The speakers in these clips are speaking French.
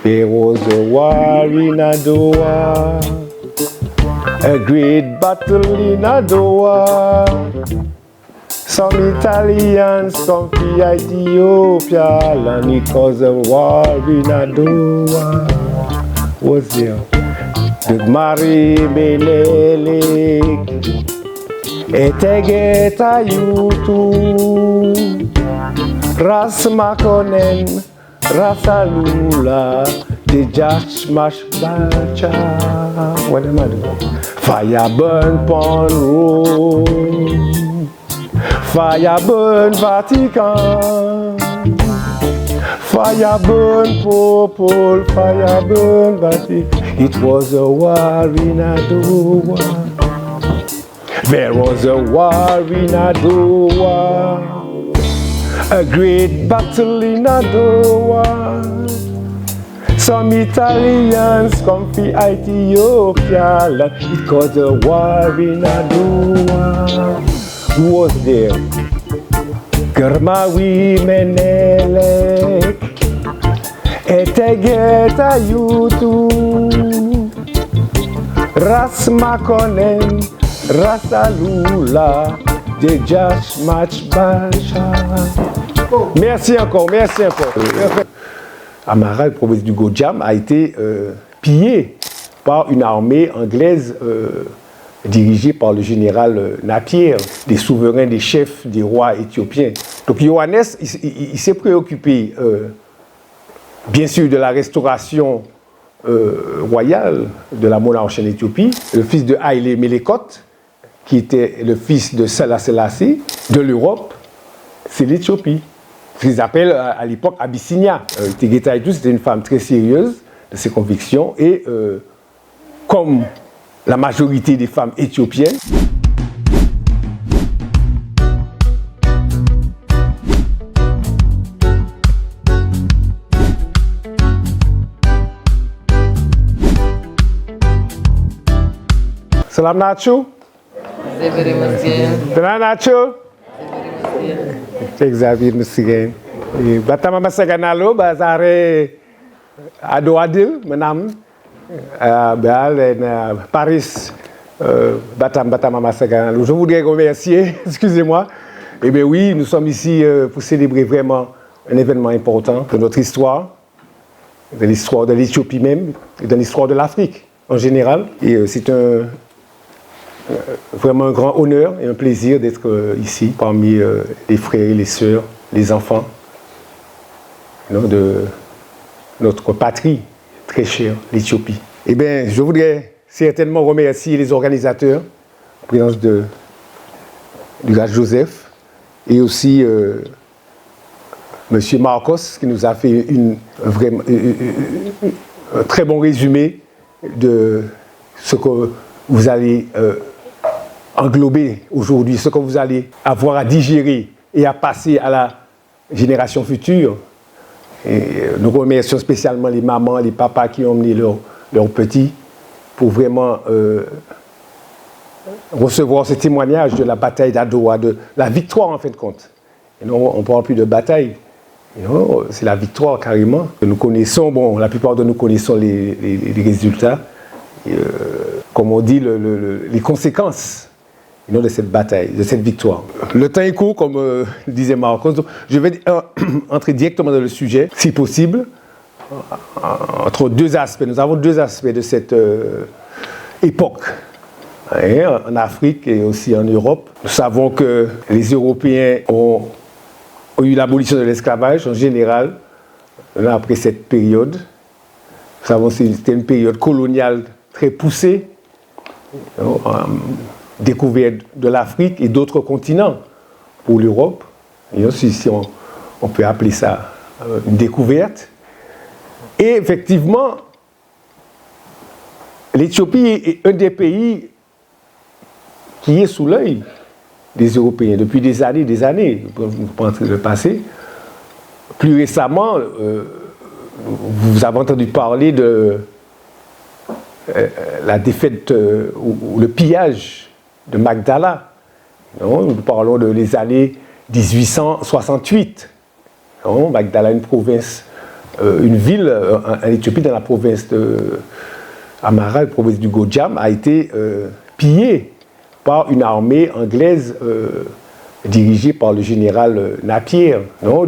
There was a war in Adowa, a great battle in Adowa. Some Italians come to Ethiopia, and it caused a war in Adowa. Was there? The Mari Menelik, Etegeta Yutu, Ras Makonen, Rasalula, the Jash Mash Bacha. What am I doing? Fire burn pon Rome, fire burn Vatican, fire burn Popol, fire burn Vatican. It was a war in Adowa. There was a war in Adowa, a great battle in Adowa. Some Italians come to Ethiopia, it caused a war in Adowa. Who was there? Germawi Menelek, Etegeta Yutu, Ras Makonen, Rasalula, de Jash Match Bacha. Merci encore, merci encore. Amara, la province du Gojam, a été pillée par une armée anglaise dirigée par le général Napier, des souverains, des chefs, des rois éthiopiens. Donc Johannes, il s'est préoccupé, bien sûr, de la restauration royale de la monarchie en Éthiopie. Le fils de Haïlé Mélekot, qui était le fils de Salah Selassie, de l'Europe, c'est l'Éthiopie. Ce qu'ils appellent à l'époque Abyssinia. Tegeta Yutu, c'était une femme très sérieuse de ses convictions et comme la majorité des femmes éthiopiennes, Salam Nacho? Salam Nacho? Xavier Musigen. Batama Masaganalo, Bazare Adoadil, Menam, Paris, Batama Masaganalo. Je voudrais remercier, excusez-moi. Eh bien oui, nous sommes ici pour célébrer vraiment un événement important de notre histoire, de l'histoire de l'Éthiopie même, et de l'histoire de l'Afrique en général. Et c'est vraiment un grand honneur et un plaisir d'être ici parmi les frères et les sœurs, les enfants de notre patrie très chère, l'Éthiopie. Eh bien, je voudrais certainement remercier les organisateurs, en présence du gars Joseph, et aussi M. Marcos, qui nous a fait un très bon résumé de ce que vous allez englober aujourd'hui, ce que vous allez avoir à digérer et à passer à la génération future. Et nous remercions spécialement les mamans, les papas qui ont emmené leurs petits pour vraiment recevoir ce témoignage de la bataille d'Adowa, de la victoire en fin de compte. Et non, on ne parle plus de bataille, c'est la victoire carrément. Nous connaissons, bon, la plupart de nous connaissons les résultats, comme on dit, les conséquences de cette bataille, de cette victoire. Le temps est court, comme disait Marcos. Je vais entrer directement dans le sujet, si possible, entre deux aspects. Nous avons deux aspects de cette époque, en Afrique et aussi en Europe. Nous savons que les Européens ont eu l'abolition de l'esclavage en général, après cette période. Nous savons que c'était une période coloniale très poussée, découverte de l'Afrique et d'autres continents pour l'Europe. Si on peut appeler ça une découverte. Et effectivement, l'Éthiopie est un des pays qui est sous l'œil des Européens depuis des années, vous pensez le passé. Plus récemment, vous avez entendu parler de la défaite ou le pillage de Magdala. Nous parlons des années 1868. Magdala, une province une ville en Éthiopie, dans la province de Amara, la province du Gojam, a été pillée par une armée anglaise dirigée par le général Napier. Non,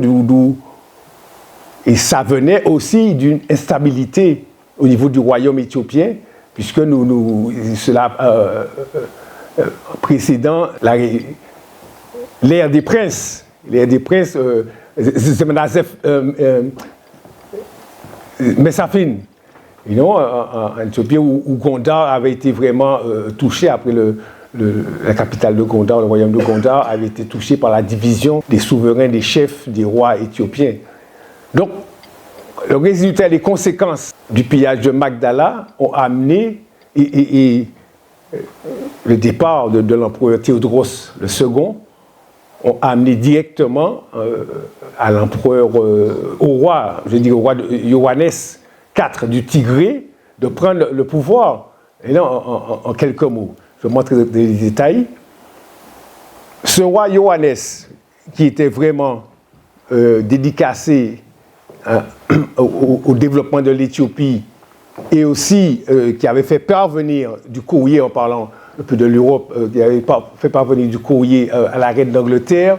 et ça venait aussi d'une instabilité au niveau du royaume éthiopien, puisque cela précédent l'ère des princes. L'ère des princes, Messafin, en Éthiopie, où Gondar avait été vraiment touché après la capitale de Gondar, le royaume de Gondar, avait été touché par la division des souverains, des chefs, des rois éthiopiens. Donc, le résultat, les conséquences du pillage de Magdala ont amené le départ de l'empereur Théodros II ont amené directement à l'empereur, au roi Johannes IV du Tigré, de prendre le pouvoir. Et là, en quelques mots, je vais montrer des détails. Ce roi Johannes, qui était vraiment dédicacé au développement de l'Éthiopie et aussi qui avait fait parvenir du courrier, en parlant un peu de l'Europe, qui avait fait parvenir du courrier à la reine d'Angleterre,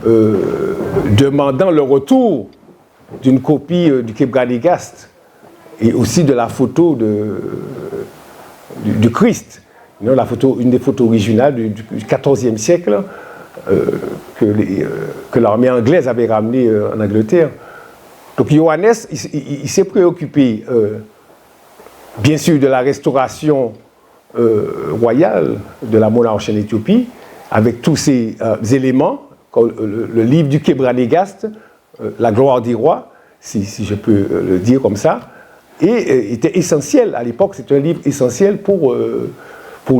demandant le retour d'une copie du Kebra-Nagast et aussi de la photo du Christ, une des photos originales du XIVe siècle que l'armée anglaise avait ramenée en Angleterre. Donc Johannes, il s'est préoccupé, bien sûr, de la restauration royale de la monarchie en Éthiopie, avec tous ces éléments, comme le livre du Kebra-Nagast, La gloire des rois, si je peux le dire comme ça, et était essentiel. À l'époque, c'est un livre essentiel pour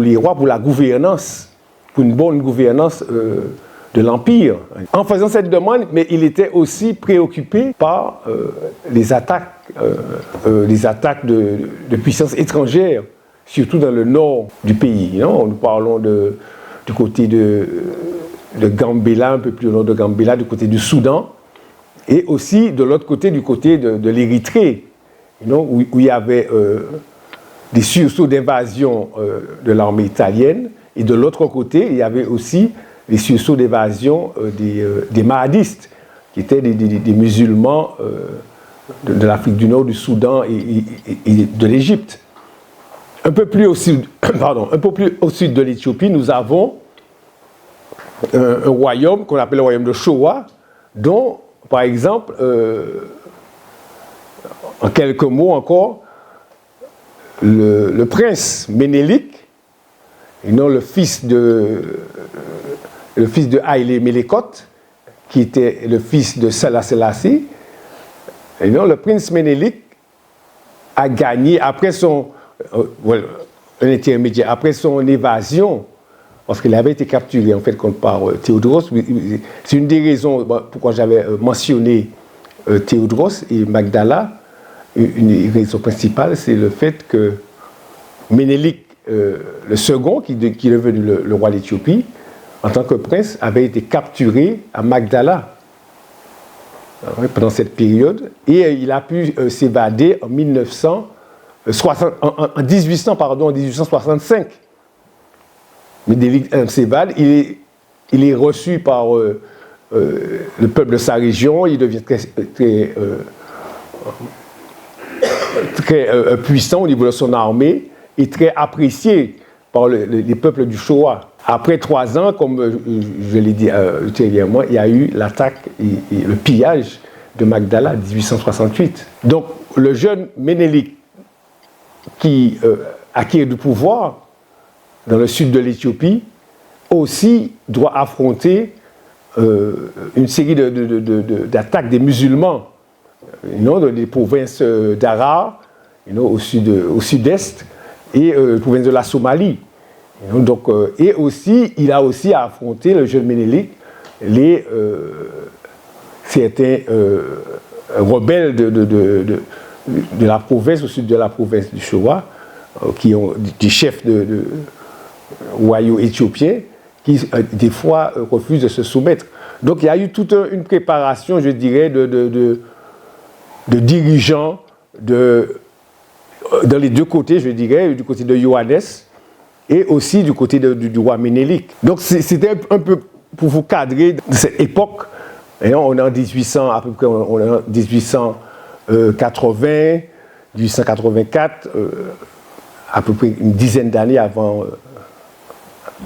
les rois, pour la gouvernance, pour une bonne gouvernance de l'Empire. En faisant cette demande, mais il était aussi préoccupé par les attaques de puissances étrangères, surtout dans le nord du pays. Nous parlons du côté de Gambela, un peu plus au nord de Gambela, du côté du Soudan, et aussi de l'autre côté, du côté de l'Érythrée, où il y avait des sursauts d'invasion de l'armée italienne, et de l'autre côté, il y avait aussi les sursauts d'évasion des Mahadistes, qui étaient des musulmans de l'Afrique du Nord, du Soudan et de l'Égypte. Un peu plus au sud de l'Éthiopie, nous avons un royaume qu'on appelle le royaume de Showa, dont, par exemple, en quelques mots encore, le prince Ménélik, et non le fils de Haïlé Mélekot, qui était le fils de Salah Selassie, et non, le prince Ménélik a gagné après son évasion, parce qu'il avait été capturé en fait par Théodros. C'est une des raisons pourquoi j'avais mentionné Théodros et Magdala. Une raison principale, c'est le fait que Ménélik le second, qui est devenu le roi d'Éthiopie, en tant que prince, avait été capturé à Magdala pendant cette période, et il a pu s'évader en 1865. Ménélik s'évade, il est reçu par le peuple de sa région, il devient très puissant au niveau de son armée et très apprécié par les peuples du Showa. Après 3 ans, comme je l'ai dit ultérieurement, il y a eu l'attaque et le pillage de Magdala en 1868. Donc le jeune Ménélik qui acquiert du pouvoir dans le sud de l'Éthiopie aussi doit affronter une série d'attaques des musulmans, des provinces d'Arar, au sud-est, et province de la Somalie. Donc, et aussi, il a aussi à affronter, le jeune Ménélik, certains rebelles de la province, au sud de la province du Showa, qui ont des chefs de royaux éthiopiens, qui des fois refusent de se soumettre. Donc il y a eu toute une préparation, je dirais, dirigeants dans les deux côtés, je dirais, du côté de Johannes et aussi du côté du roi Ménélique. Donc c'était un peu pour vous cadrer de cette époque. Et on est en 1800, à peu près, on est en 1880, 1884, à peu près une dizaine d'années avant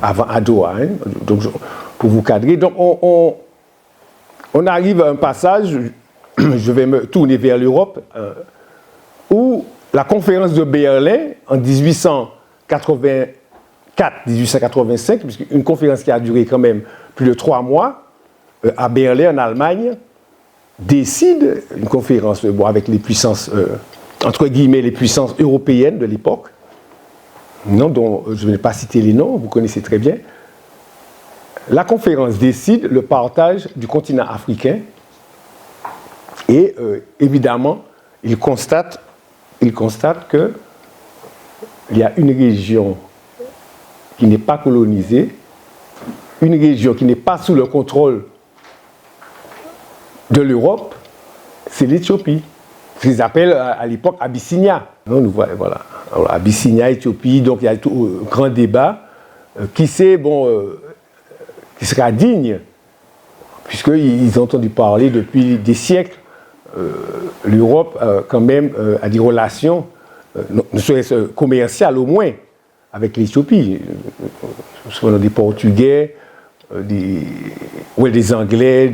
Adoua. Hein. Donc, pour vous cadrer. Donc, on arrive à un passage, je vais me tourner vers l'Europe, où la conférence de Berlin, en 1884-1885, puisqu'une conférence qui a duré quand même plus de 3 mois, à Berlin, en Allemagne, décide, une conférence avec les puissances, entre guillemets, les puissances européennes de l'époque, dont je ne vais pas citer les noms, vous connaissez très bien. La conférence décide le partage du continent africain et évidemment, il constate qu'il y a une région qui n'est pas colonisée, une région qui n'est pas sous le contrôle de l'Europe, c'est l'Éthiopie. Ce qu'ils appellent à l'époque Abyssinia. Voilà. Alors, Abyssinia, Éthiopie, donc il y a tout un grand débat qui sera digne, puisqu'ils ont entendu parler depuis des siècles. L'Europe, quand même, a des relations, ne serait-ce commerciales au moins, avec l'Éthiopie. Souvent des Portugais, des Anglais,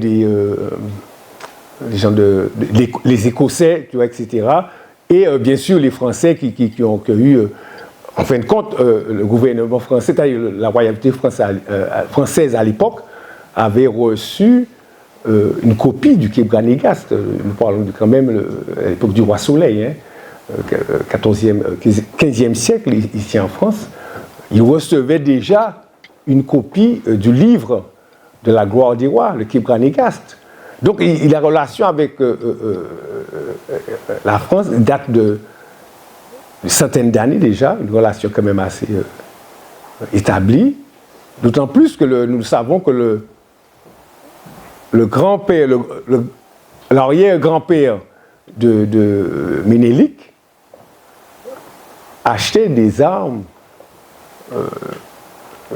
les Écossais, tu vois, etc. Et bien sûr les Français qui ont eu, en fin de compte, le gouvernement français, la royauté française à l'époque, avait reçu une copie du Kebra-Négast. Nous parlons quand même à l'époque du roi Soleil, hein, 15e siècle, ici en France. Il recevait déjà une copie du livre de la gloire des rois, le Kebra-Négast. Donc, la relation avec la France date de centaines d'années déjà, une relation quand même assez établie. D'autant plus que nous savons que le grand-père, l'arrière-grand-père de Ménélique achetait des armes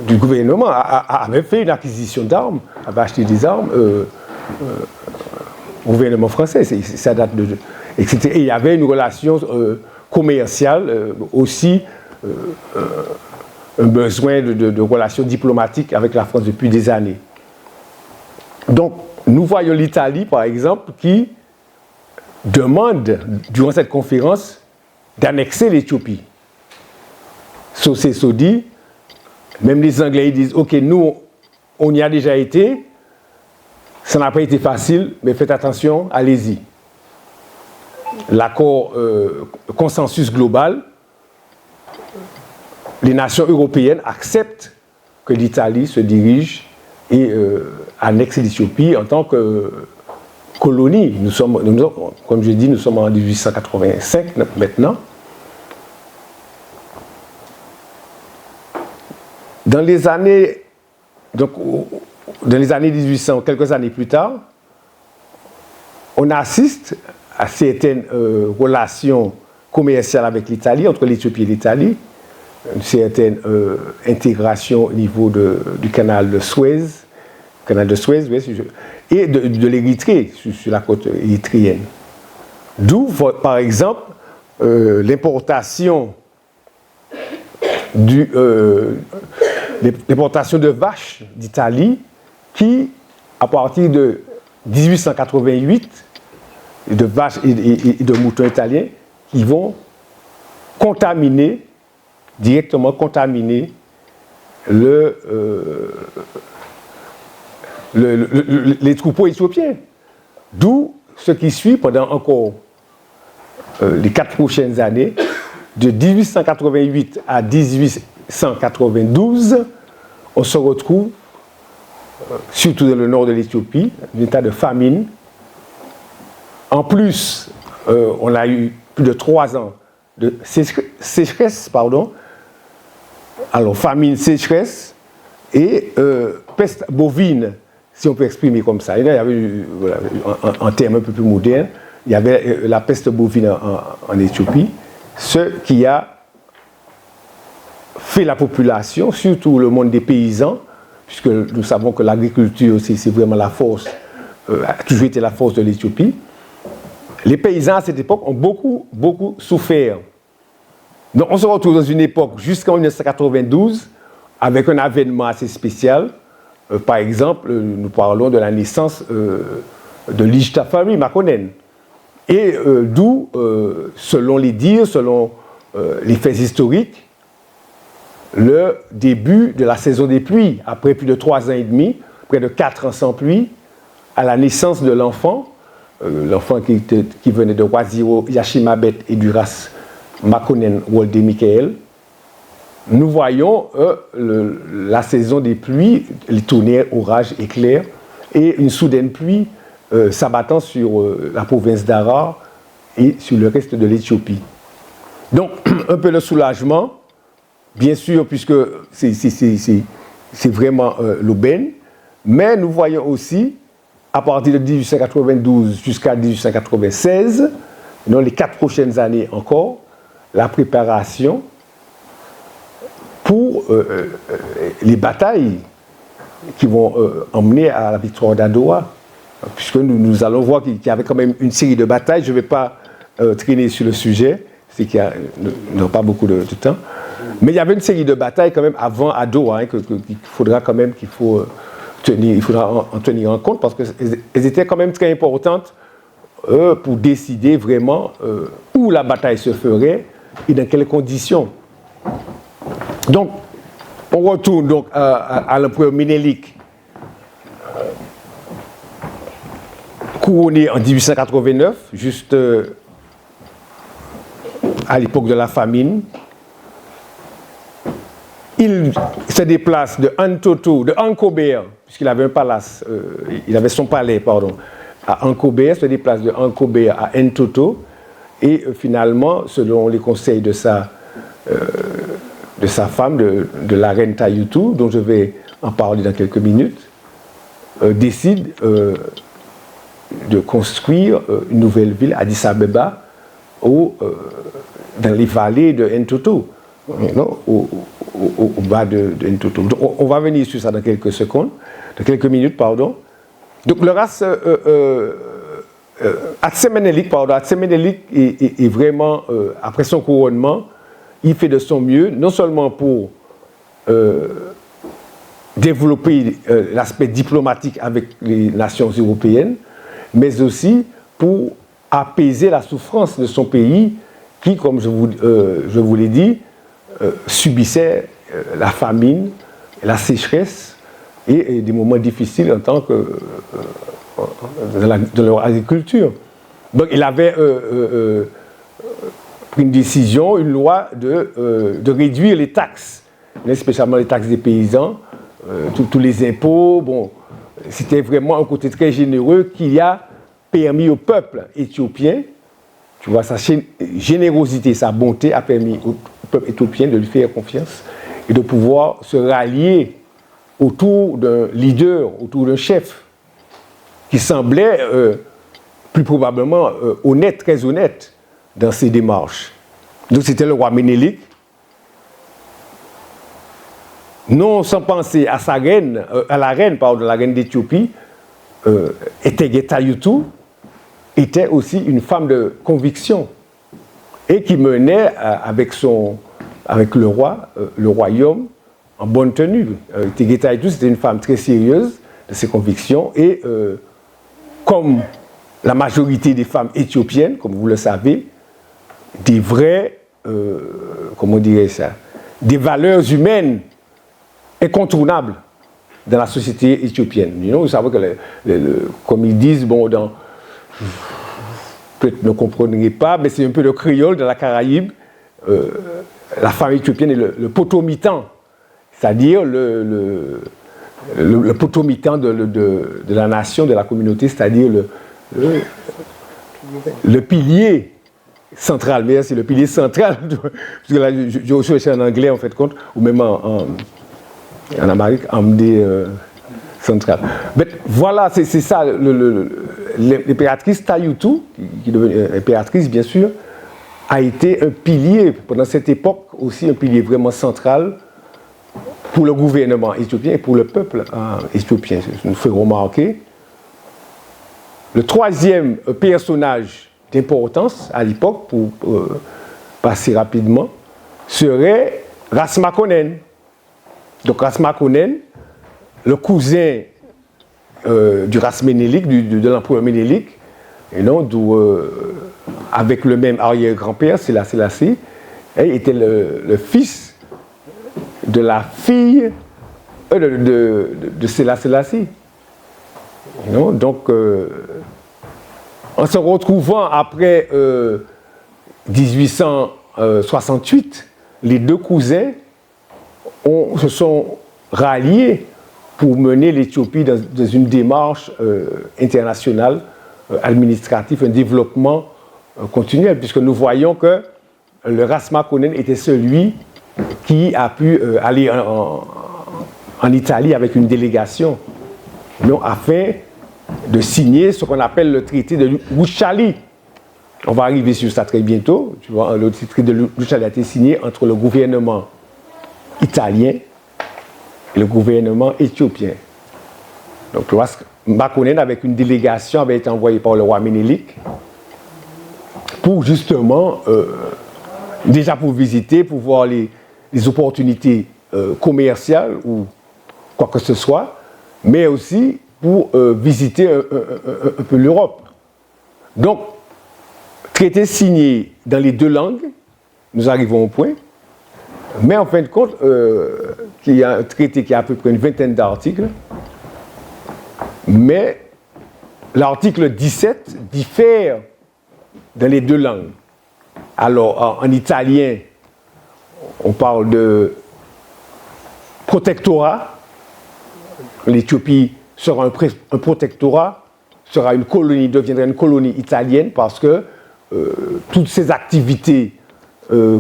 du gouvernement, avait fait une acquisition d'armes, avait acheté des armes au gouvernement français. Ça date de... etc. Et il y avait une relation commerciale aussi, un besoin de relations diplomatiques avec la France depuis des années. Donc, nous voyons l'Italie, par exemple, qui demande, durant cette conférence, d'annexer l'Éthiopie. Saucé dit, même les Anglais ils disent, OK, nous, on y a déjà été, ça n'a pas été facile, mais faites attention, allez-y. L'accord consensus global, les nations européennes acceptent que l'Italie se dirige et annexe l'Éthiopie en tant que colonie. Nous sommes, comme je dis, nous sommes en 1885 maintenant. Dans les années 1800, quelques années plus tard, on assiste à certaines relations commerciales avec l'Italie, entre l'Éthiopie et l'Italie, une certaine intégration au niveau du canal de Suez, oui, et de l'Érythrée, sur la côte érythréenne. D'où, par exemple, l'importation de vaches d'Italie qui, à partir de 1888, de vaches et de moutons italiens qui vont directement contaminer les troupeaux éthiopiens. D'où ce qui suit pendant encore les 4 prochaines années, de 1888 à 1892, on se retrouve, surtout dans le nord de l'Éthiopie, un état de famine. En plus, on a eu plus de 3 ans de sécheresse, alors famine, sécheresse et peste bovine, si on peut exprimer comme ça. Il y avait, en termes un peu plus modernes, il y avait la peste bovine en Éthiopie, ce qui a fait la population, surtout le monde des paysans, puisque nous savons que l'agriculture, c'est vraiment la force, a toujours été la force de l'Éthiopie. Les paysans à cette époque ont beaucoup souffert. Donc on se retrouve dans une époque jusqu'en 1992 avec un avènement assez spécial. Par exemple, nous parlons de la naissance de Lige Tafari Makonnen. Et d'où, selon les dires, selon les faits historiques, le début de la saison des pluies, après plus de 3 ans et demi, près de 4 ans sans pluie, à la naissance de l'enfant qui venait de Waziro Yashimabet et du race Makonnen Wolde Michael, nous voyons la saison des pluies, les tonnerres, orages, éclairs, et une soudaine pluie s'abattant sur la province d'Harar et sur le reste de l'Éthiopie. Donc, un peu de soulagement, bien sûr, puisque c'est vraiment l'aubaine, mais nous voyons aussi, à partir de 1892 jusqu'à 1896, dans les 4 prochaines années encore, la préparation pour les batailles qui vont emmener à la victoire d'Adowa. Puisque nous allons voir qu'il y avait quand même une série de batailles. Je ne vais pas traîner sur le sujet, c'est qu'il n'y a pas beaucoup de temps. Mais il y avait une série de batailles quand même avant Adowa, qu'il faudra quand même en tenir en compte, parce qu'elles étaient quand même très importantes pour décider vraiment où la bataille se ferait et dans quelles conditions. Donc, on retourne donc à l'empereur Ménélique, couronné en 1889, juste à l'époque de la famine. Il se déplace de Ankober, puisqu'il avait un palace, il avait son palais, pardon, à Ankober, se déplace de Ankober à Entoto, et finalement, selon les conseils de sa femme, de la reine Tayutu, dont je vais en parler dans quelques minutes, décide de construire une nouvelle ville, Addis Abeba, dans les vallées de Entoto, au bas de Entoto. Donc, on va venir sur ça dans quelques minutes, pardon. Donc le race Hatsemenelik est vraiment, après son couronnement, il fait de son mieux, non seulement pour développer l'aspect diplomatique avec les nations européennes, mais aussi pour apaiser la souffrance de son pays qui, comme je vous l'ai dit, subissait la famine, la sécheresse et des moments difficiles en tant que de leur agriculture. Donc il avait pris une décision, une loi de réduire les taxes, spécialement les taxes des paysans, tous les impôts. Bon, c'était vraiment un côté très généreux qui a permis au peuple éthiopien, tu vois, sa générosité, sa bonté a permis au peuple éthiopien de lui faire confiance et de pouvoir se rallier autour d'un leader, autour d'un chef qui semblait plus probablement honnête, très honnête dans ses démarches. Donc c'était le roi Ménélique. Non sans penser à sa reine, la reine d'Éthiopie, Etege Tayutu, était aussi une femme de conviction et qui menait avec le roi, le royaume en bonne tenue. Etege Tayutu, c'était une femme très sérieuse de ses convictions et comme la majorité des femmes éthiopiennes, comme vous le savez, des vraies, comment on dirait ça, des valeurs humaines incontournables dans la société éthiopienne. Vous savez que, comme ils disent, bon, peut-être ne comprendrez pas, mais c'est un peu le créole de la Caraïbe. La femme éthiopienne est le potomitan, c'est-à-dire le potomitan de la nation, de la communauté, c'est-à-dire le pilier central. Mais c'est le pilier central, parce que là, je cherche en anglais, en fait, compte, ou même en Amérique, en MD central. Mais voilà, c'est ça. l'impératrice Tayutu, qui est devenue impératrice bien sûr, a été un pilier, pendant cette époque aussi un pilier vraiment central pour le gouvernement éthiopien et pour le peuple éthiopien. Ça nous fait remarquer. Le troisième personnage d'importance à l'époque, pour passer rapidement, serait Ras Makonnen. Donc Ras Makonnen, le cousin du Ras Ménélique, de l'empereur Ménélique, et non, avec le même arrière-grand-père, Sélassé, était le fils de la fille de Sélassé. Non, donc, en se retrouvant après 1868, les deux cousins se sont ralliés pour mener l'Éthiopie dans une démarche internationale, administrative, un développement continuel, puisque nous voyons que le Ras Makonnen était celui qui a pu aller en Italie avec une délégation, non, afin de signer ce qu'on appelle le traité de Ucciali. On va arriver sur ça très bientôt. Tu vois, le traité de Ucciali a été signé entre le gouvernement italien et le gouvernement éthiopien. Donc, le Ras Makonnen, avec une délégation, avait été envoyé par le roi Ménélique pour justement, déjà pour visiter, pour voir les opportunités commerciales ou quoi que ce soit, mais aussi pour visiter un peu l'Europe. Donc, traité signé dans les deux langues, nous arrivons au point, mais en fin de compte, il y a un traité qui a à peu près une vingtaine d'articles, mais l'article 17 diffère dans les deux langues. Alors, en italien, on parle de protectorat. L'Éthiopie sera un protectorat, sera une colonie, deviendra une colonie italienne parce que toutes ces activités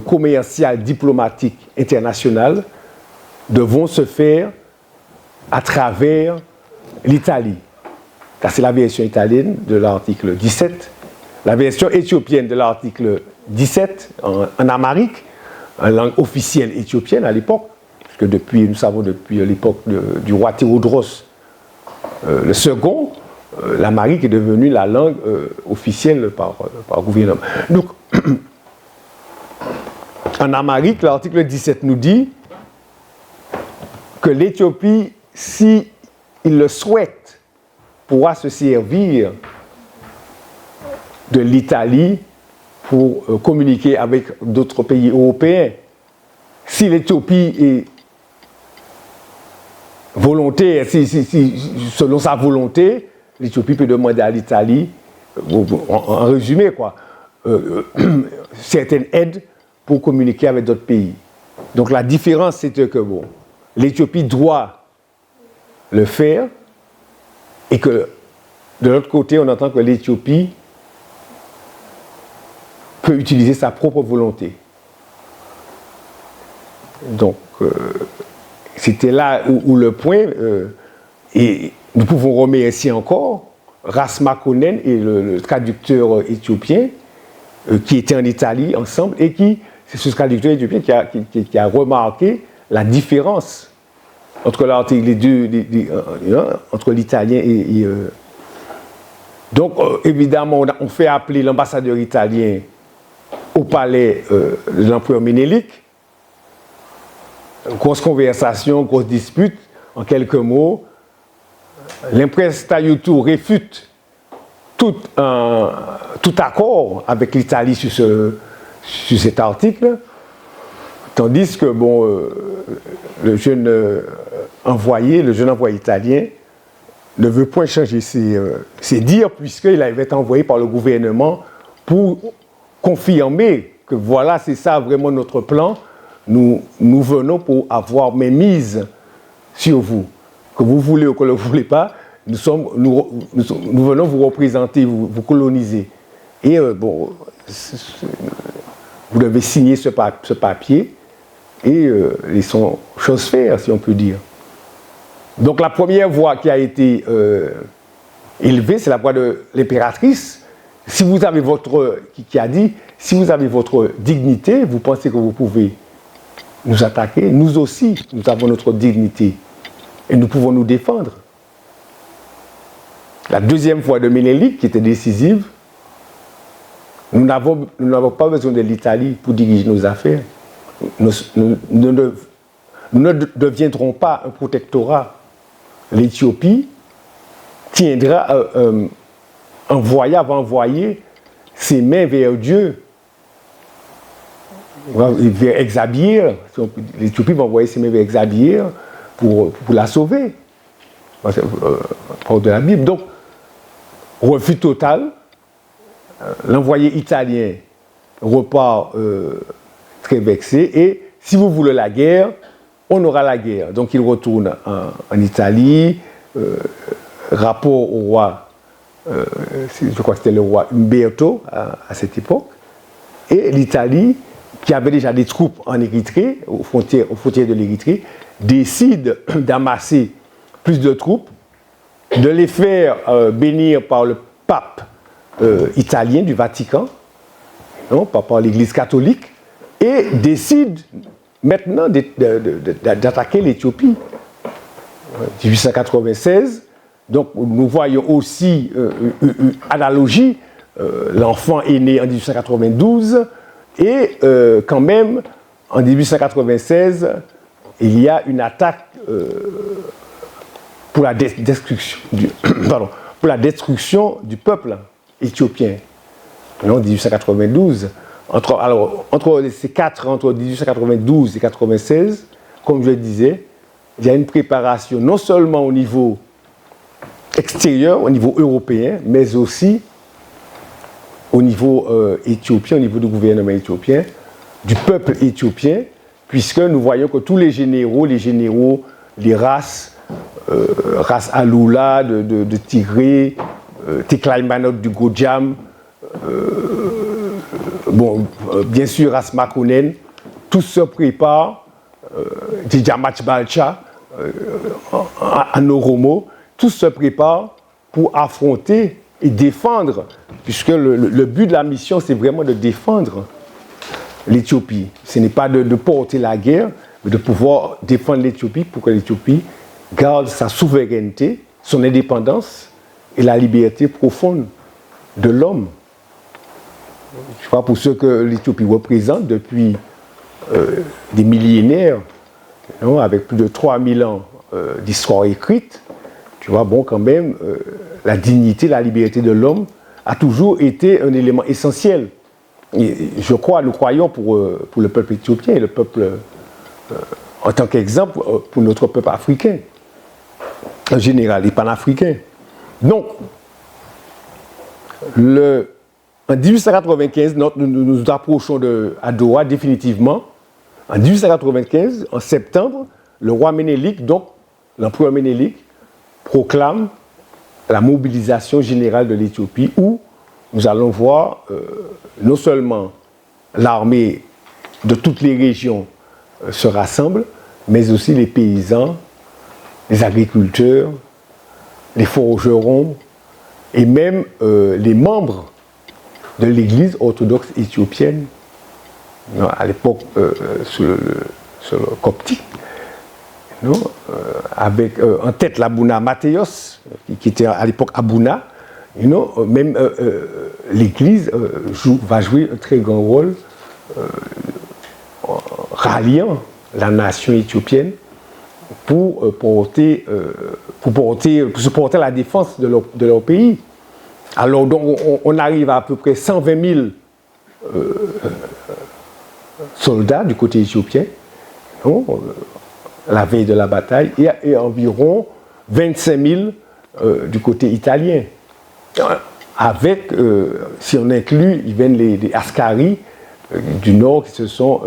commerciales, diplomatiques, internationales devront se faire à travers l'Italie. Car c'est la version italienne de l'article 17. La version éthiopienne de l'article 17 en amharique, en langue officielle éthiopienne à l'époque, puisque nous savons depuis l'époque du roi Théodros le second, l'amharique est devenue la langue officielle par gouvernement. Donc, en amharique, l'article 17 nous dit que l'Éthiopie, si il le souhaite, pourra se servir de l'Italie pour communiquer avec d'autres pays européens. Si l'Éthiopie est volontaire, selon sa volonté, l'Éthiopie peut demander à l'Italie, en résumé, quoi, certaines aides pour communiquer avec d'autres pays. Donc la différence, c'est que bon, l'Éthiopie doit le faire et que de l'autre côté, on entend que l'Éthiopie peut utiliser sa propre volonté. Donc, c'était là où le point, et nous pouvons remercier encore Ras Makonnen et le traducteur éthiopien qui étaient en Italie ensemble et c'est ce traducteur éthiopien qui a remarqué la différence entre entre l'italien et donc, évidemment, on fait appeler l'ambassadeur italien au palais de l'empereur Ménélique. Grosse conversation, grosse dispute. En quelques mots, l'impresse Tayutu réfute tout accord avec l'Italie sur cet article, tandis que bon, le jeune envoyé italien ne veut point changer ses dires puisqu'il avait été envoyé par le gouvernement pour confirmer que voilà, c'est ça vraiment notre plan. Nous venons pour avoir mainmise sur vous. Que vous voulez ou que vous ne voulez pas, nous venons vous représenter, vous coloniser. Et bon, vous devez signer ce papier et laissons chose faire, si on peut dire. Donc la première voie qui a été élevée, c'est la voix de l'impératrice. Si vous avez qui a dit, si vous avez votre dignité, vous pensez que vous pouvez nous attaquer, nous aussi, nous avons notre dignité et nous pouvons nous défendre. La deuxième voix de Ménélique, qui était décisive, nous n'avons pas besoin de l'Italie pour diriger nos affaires. Nous ne deviendrons pas un protectorat. L'Éthiopie tiendra va envoyer ses mains vers Dieu, vers Exabir. L'Éthiopie va envoyer ses mains vers Exabir pour la sauver. Par de la Bible. Donc, refus total. L'envoyé italien repart très vexé. Et si vous voulez la guerre, on aura la guerre. Donc, il retourne en Italie. Rapport au roi, je crois que c'était le roi Umberto à cette époque. Et l'Italie, qui avait déjà des troupes en Érythrée, aux frontières de l'Érythrée, décide d'amasser plus de troupes, de les faire bénir par le pape italien du Vatican, non, pas par l'Église catholique, et décide maintenant d'attaquer l'Éthiopie. 1896, donc nous voyons aussi une analogie, l'enfant est né en 1892, et quand même, en 1896, il y a une attaque pour la destruction du peuple éthiopien. En 1892, entre 1892 et 1896, comme je le disais, il y a une préparation non seulement au niveau extérieur, au niveau européen, mais aussi au niveau éthiopien, au niveau du gouvernement éthiopien, du peuple éthiopien, puisque nous voyons que tous les généraux, les races Aloula, de Tigré, Teklaimanot du Gojam, bien sûr race Makonnen, tous se préparent, Djamach Balcha, en Oromo, tous se préparent pour affronter et défendre, puisque le but de la mission, c'est vraiment de défendre l'Éthiopie. Ce n'est pas de porter la guerre, mais de pouvoir défendre l'Éthiopie pour que l'Éthiopie garde sa souveraineté, son indépendance et la liberté profonde de l'homme. Je crois pour ce que l'Éthiopie représente depuis des millénaires, non, avec plus de 3000 ans d'histoire écrite, tu vois, bon, quand même, la dignité, la liberté de l'homme a toujours été un élément essentiel. Et je crois, nous croyons pour le peuple éthiopien et le peuple, en tant qu'exemple, pour notre peuple africain, en général, et panafricain. Donc, en 1895, nous nous approchons de Doha définitivement. En 1895, en septembre, le roi Ménélique, donc l'empereur Ménélique, proclame la mobilisation générale de l'Éthiopie, où nous allons voir non seulement l'armée de toutes les régions se rassemble, mais aussi les paysans, les agriculteurs, les forgerons et même les membres de l'église orthodoxe éthiopienne, à l'époque sur le coptique, non, avec en tête l'Abouna Mathéos, qui était à l'époque Abouna. Même l'église va jouer un très grand rôle ralliant la nation éthiopienne pour se porter à la défense de leur pays. Alors donc on arrive à peu près 120 000 soldats du côté éthiopien, non, la veille de la bataille, et environ 25 000 du côté italien. Avec, si on inclut, ils viennent les Askaris du nord qui se sont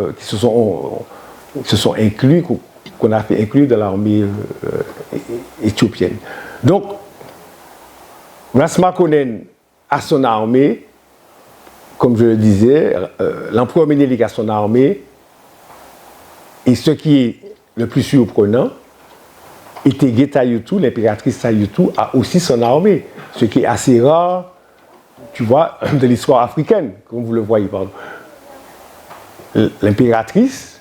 inclus, qu'on a fait inclure dans l'armée éthiopienne. Donc, Ras Makonnen a son armée, comme je le disais, l'empereur Ménélique a son armée, et ce qui est le plus surprenant, Itege Tayutu, l'impératrice Tayutu, a aussi son armée. ce qui est assez rare, tu vois, de l'histoire africaine, comme vous le voyez, pardon. L'impératrice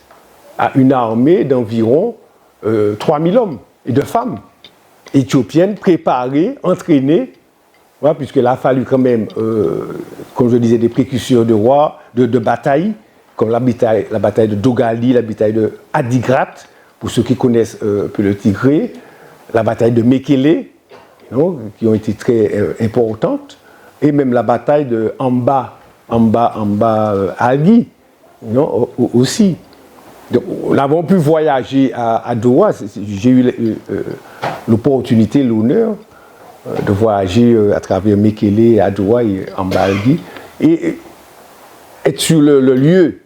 a une armée d'environ 3000 hommes et de femmes éthiopiennes préparées, entraînées, voilà, puisqu'il a fallu quand même, comme je disais, des précurseurs de rois, de batailles, comme la bataille de Dogali, la bataille de Adigrat, pour ceux qui connaissent un peu le Tigré, la bataille de Mekele, qui ont été très importantes, et même la bataille de Amba Algi, aussi. Donc, nous avons pu voyager à Doha. J'ai eu l'opportunité, l'honneur de voyager à travers Mekele, à Doha et Amba Algi, et être sur le lieu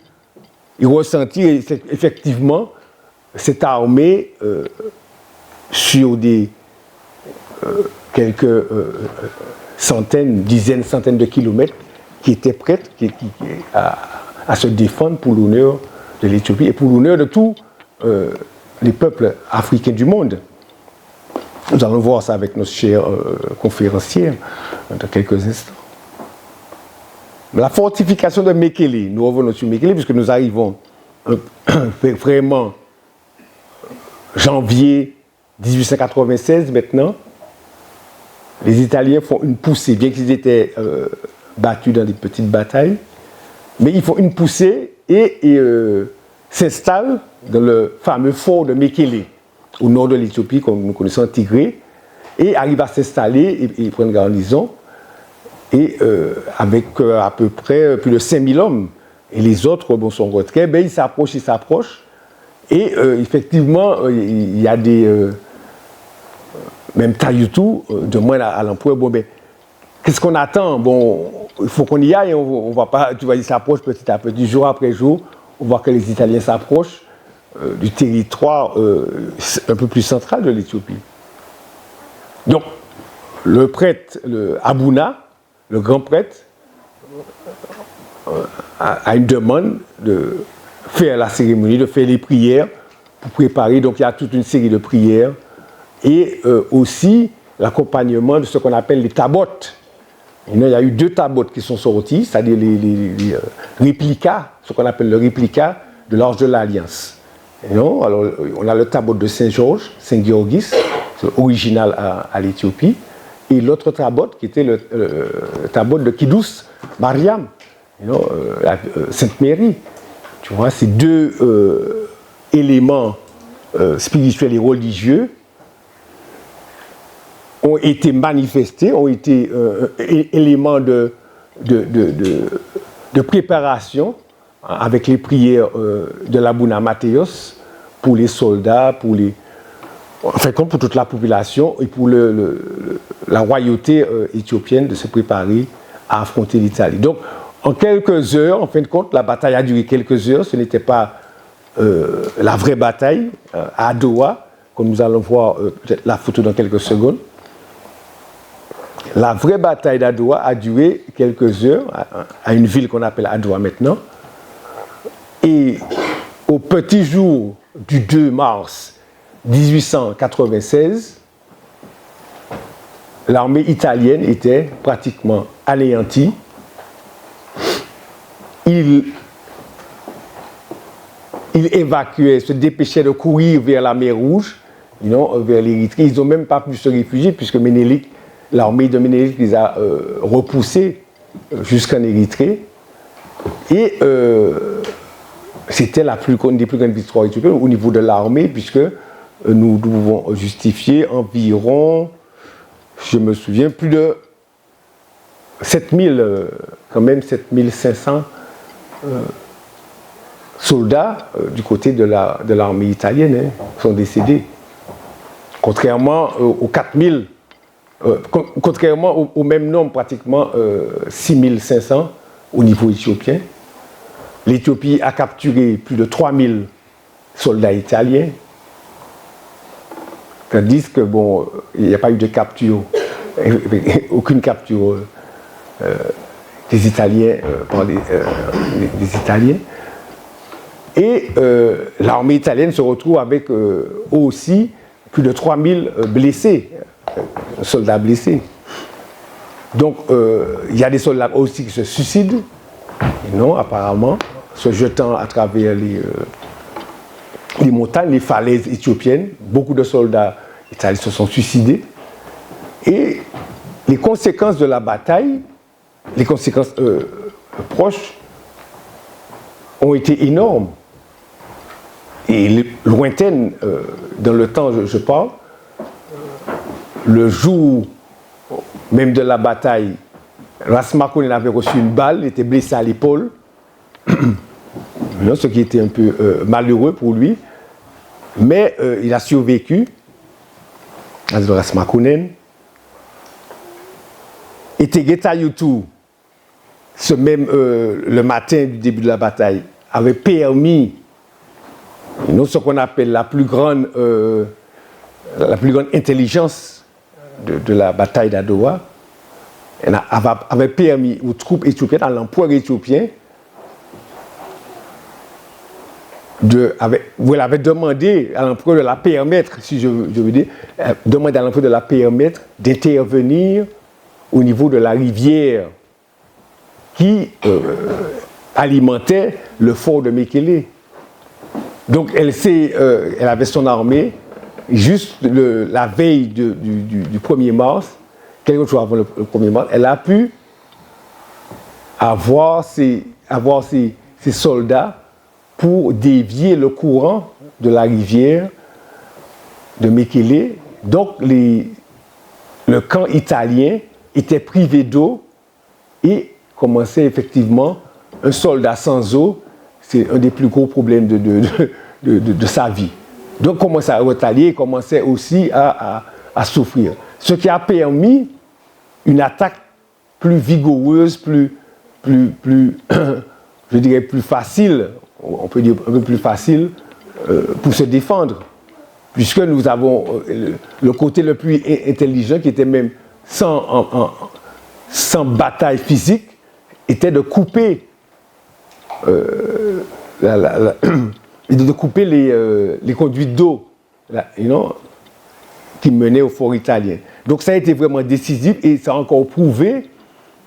et ressentir effectivement cette armée sur des quelques centaines, dizaines, centaines de kilomètres qui étaient prêtes à se défendre pour l'honneur de l'Éthiopie et pour l'honneur de tous les peuples africains du monde. Nous allons voir ça avec nos chers conférenciers dans quelques instants. La fortification de Mekele, nous revenons sur Mekele puisque nous arrivons vraiment janvier 1896 maintenant. Les Italiens font une poussée, bien qu'ils étaient battus dans des petites batailles, mais ils font une poussée et s'installent dans le fameux fort de Mekele, au nord de l'Éthiopie, comme nous connaissons Tigré, et arrivent à s'installer et prennent garnison, et avec à peu près plus de 5000 hommes. Et les autres sont retraits, ils s'approchent, et effectivement, il y a des... même Tayutu demande à l'empereur, qu'est-ce qu'on attend? Il faut qu'on y aille, on va pas, tu vois, ils s'approchent petit à petit, jour après jour, on voit que les Italiens s'approchent du territoire un peu plus central de l'Éthiopie. Donc, le prêtre, Abuna, le grand prêtre, a une demande de faire la cérémonie, de faire les prières pour préparer. Donc, il y a toute une série de prières et aussi l'accompagnement de ce qu'on appelle les tabotes. Il y a eu 2 tabotes qui sont sortis, c'est-à-dire les réplicas, ce qu'on appelle le réplica de l'Arche de l'Alliance. Alors, on a le tabot de Saint-Georges, Saint-Georgis, original à l'Éthiopie, et l'autre tabot qui était le tabot de Kidous Mariam, Sainte Marie. Tu vois, ces 2 éléments spirituels et religieux ont été manifestés, ont été éléments de préparation avec les prières de l'Abuna Matthäus pour les soldats, pour toute la population et pour la royauté éthiopienne de se préparer à affronter l'Italie. Donc, en quelques heures, en fin de compte, la bataille a duré quelques heures, ce n'était pas la vraie bataille à Doha, comme nous allons voir peut-être la photo dans quelques secondes. La vraie bataille d'Adoua a duré quelques heures à une ville qu'on appelle Adoua maintenant. Et au petit jour du 2 mars 1896, l'armée italienne était pratiquement anéantie. Il évacuait, se dépêchait de courir vers la mer Rouge, vers l'Érythrée. Ils n'ont même pas pu se réfugier puisque Ménélique, l'armée de Ménélique les a repoussés jusqu'en Érythrée. Et c'était une des plus grandes victoires éthiopiennes au niveau de l'armée, puisque nous pouvons justifier environ, je me souviens, plus de 7000, quand même 7500 soldats du côté de l'armée italienne sont décédés. Contrairement aux 4000, contrairement au même nombre, pratiquement 6500 au niveau éthiopien. L'Éthiopie a capturé plus de 3000 soldats italiens, tandis que, il n'y a pas eu de capture, aucune capture des Italiens par des Italiens. Et l'armée italienne se retrouve avec aussi plus de 3000 blessés, soldats blessés. Donc, il y a des soldats aussi qui se suicident, et non, apparemment, se jetant à travers les montagnes, les falaises éthiopiennes. Beaucoup de soldats italiens se sont suicidés. Et les conséquences de la bataille, les conséquences proches, ont été énormes et lointaines dans le temps, je parle. Le jour même de la bataille, Ras Makonnen avait reçu une balle, il était blessé à l'épaule, ce qui était un peu malheureux pour lui, mais il a survécu. Ras Makonnen. Et Tegeta Yutu, le matin du début de la bataille, avait permis ce qu'on appelle la plus grande intelligence de la bataille d'Adowa. Elle avait permis aux troupes éthiopiennes, à l'empereur éthiopien, elle avait demandé à l'empereur de la permettre, si je veux dire, demander à l'empereur de la permettre d'intervenir au niveau de la rivière qui alimentait le fort de Mekele. Donc elle avait son armée, juste la veille du 1er mars, quelques jours avant le 1er mars, elle a pu avoir ses soldats pour dévier le courant de la rivière de Mekele. Donc le camp italien était privé d'eau et commençait effectivement un soldat sans eau, c'est un des plus gros problèmes de sa vie. Donc commençait à retalier, commençait aussi à souffrir. Ce qui a permis une attaque plus vigoureuse, plus je dirais plus facile, on peut dire un peu plus facile pour se défendre. Puisque nous avons le côté le plus intelligent qui était même sans bataille physique, était de couper les conduites d'eau qui menaient au fort italien. Donc ça a été vraiment décisif et ça a encore prouvé,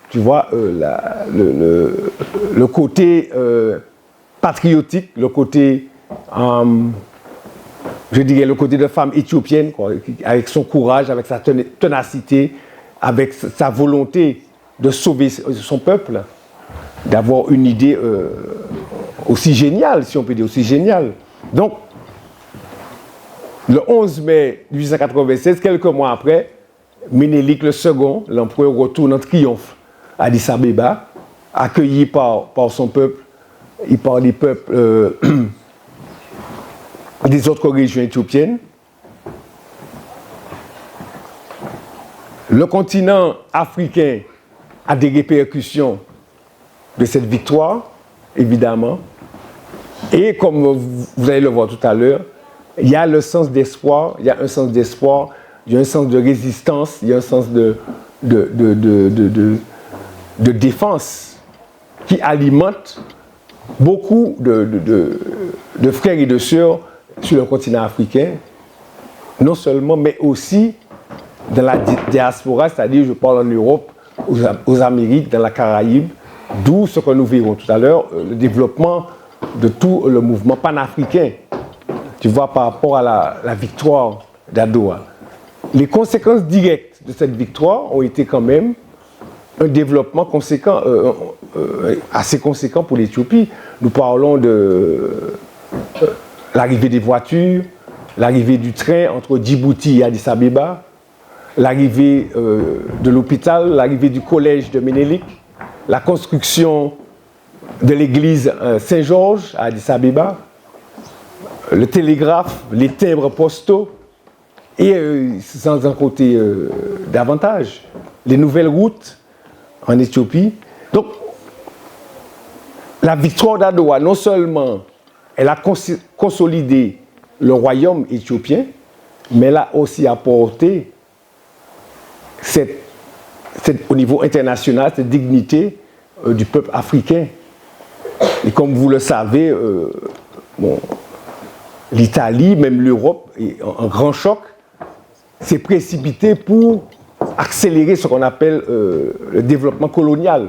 tu vois, le côté patriotique, le côté, je dirais, le côté de femme éthiopienne, quoi, avec son courage, avec sa ténacité, avec sa volonté de sauver son peuple, d'avoir une idée aussi géniale, si on peut dire, aussi géniale. Donc, le 11 mai 1896, quelques mois après, Ménélik II, l'empereur, retourne en triomphe à Addis Abeba, accueilli par son peuple et par les peuples des autres régions éthiopiennes. Le continent africain a des répercussions de cette victoire, évidemment. Et comme vous allez le voir tout à l'heure, il y a le sens d'espoir, il y a un sens d'espoir, il y a un sens de résistance, il y a un sens de défense qui alimente beaucoup de frères et de sœurs sur le continent africain, non seulement, mais aussi dans la diaspora, c'est-à-dire, je parle en Europe, aux Amériques, dans la Caraïbe, d'où ce que nous verrons tout à l'heure, le développement de tout le mouvement panafricain, tu vois, par rapport à la victoire d'Adowa. Les conséquences directes de cette victoire ont été quand même un développement conséquent, assez conséquent pour l'Éthiopie. Nous parlons de l'arrivée des voitures, l'arrivée du train entre Djibouti et Addis Abeba, l'arrivée de l'hôpital, l'arrivée du collège de Ménélik, la construction de l'église Saint-Georges à Addis Abeba, le télégraphe, les timbres postaux, et sans en compter davantage, les nouvelles routes en Éthiopie. Donc, la victoire d'Adowa, non seulement elle a consolidé le royaume éthiopien, mais elle a aussi apporté au niveau international cette dignité du peuple africain. Et comme vous le savez, l'Italie, même l'Europe, en grand choc, s'est précipitée pour accélérer ce qu'on appelle le développement colonial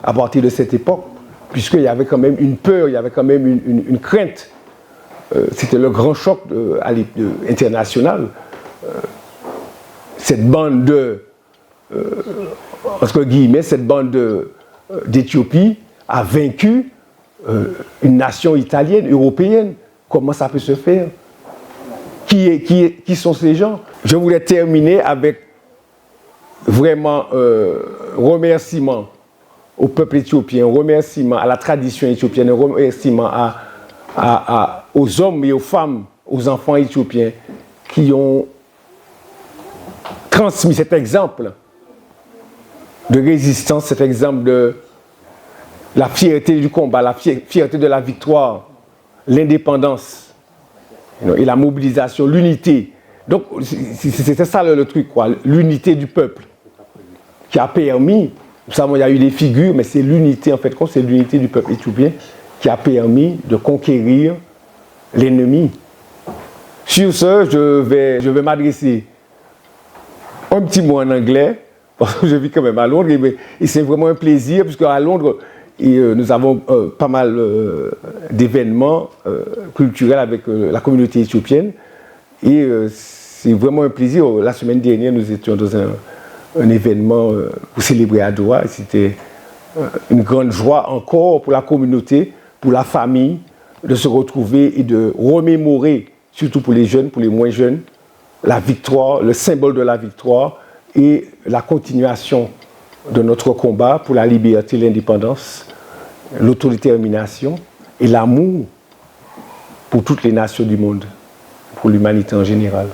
à partir de cette époque, puisqu'il y avait quand même une peur, il y avait quand même une crainte. C'était le grand choc international. Cette bande entre guillemets, cette bande d'Éthiopie a vaincu une nation italienne, européenne. Comment ça peut se faire? Qui sont ces gens? Je voulais terminer avec vraiment remerciement au peuple éthiopien, remerciement à la tradition éthiopienne, remerciement aux hommes et aux femmes, aux enfants éthiopiens qui ont transmis cet exemple de résistance, cet exemple de la fierté du combat, la fierté de la victoire, l'indépendance et la mobilisation, l'unité. Donc c'était ça le truc, quoi, l'unité du peuple qui a permis, nous savons il y a eu des figures, mais c'est l'unité en fait, c'est l'unité du peuple éthiopien qui a permis de conquérir l'ennemi. Sur ce, je vais m'adresser un petit mot en anglais, parce que je vis quand même à Londres, et c'est vraiment un plaisir, puisque à Londres, nous avons pas mal d'événements culturels avec la communauté éthiopienne, et c'est vraiment un plaisir. La semaine dernière, nous étions dans un événement pour célébrer Adoua, et c'était une grande joie encore pour la communauté, pour la famille, de se retrouver et de remémorer, surtout pour les jeunes, pour les moins jeunes, la victoire, le symbole de la victoire et la continuation de notre combat pour la liberté, l'indépendance, l'autodétermination et l'amour pour toutes les nations du monde, pour l'humanité en général.